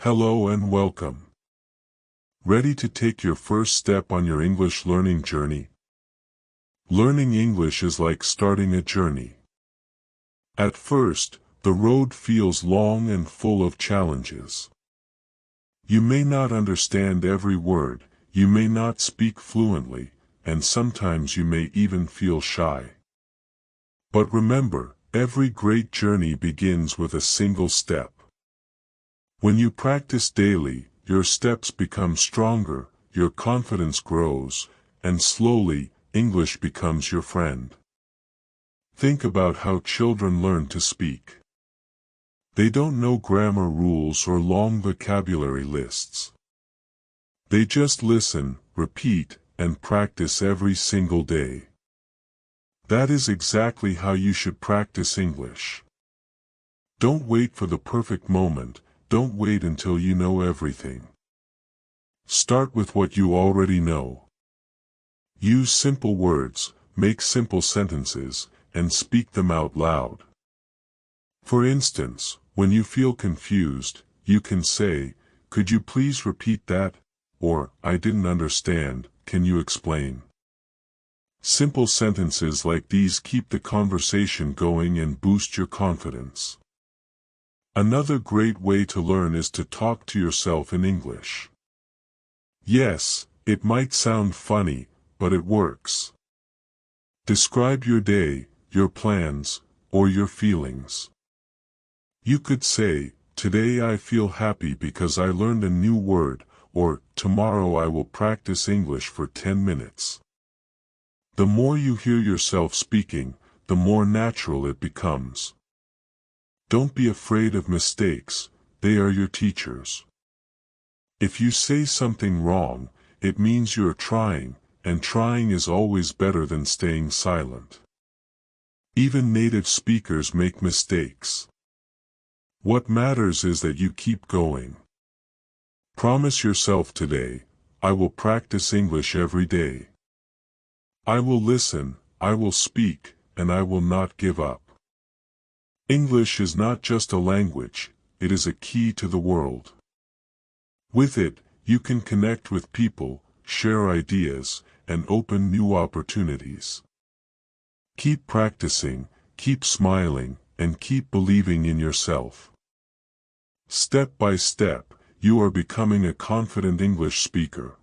Hello and welcome. Ready to take your first step on your English learning journey? Learning English is like starting a journey. At first, the road feels long and full of challenges. You may not understand every word, you may not speak fluently, and sometimes you may even feel shy. But remember, every great journey begins with a single step. When you practice daily, your steps become stronger, your confidence grows, and slowly, English becomes your friend. Think about how children learn to speak. They don't know grammar rules or long vocabulary lists. They just listen, repeat, and practice every single day. That is exactly how you should practice English. Don't wait for the perfect moment. Don't wait until you know everything. Start with what you already know. Use simple words, make simple sentences, and speak them out loud. For instance, when you feel confused, you can say, "Could you please repeat that?" Or, "I didn't understand, can you explain?" Simple sentences like these keep the conversation going and boost your confidence. Another great way to learn is to talk to yourself in English. Yes, it might sound funny, but it works. Describe your day, your plans, or your feelings. You could say, "Today I feel happy because I learned a new word," or "Tomorrow I will practice English for 10 minutes. The more you hear yourself speaking, the more natural it becomes. Don't be afraid of mistakes, they are your teachers. If you say something wrong, it means you're trying, and trying is always better than staying silent. Even native speakers make mistakes. What matters is that you keep going. Promise yourself today, "I will practice English every day. I will listen, I will speak, and I will not give up." English is not just a language, it is a key to the world. With it, you can connect with people, share ideas, and open new opportunities. Keep practicing, keep smiling, and keep believing in yourself. Step by step, you are becoming a confident English speaker.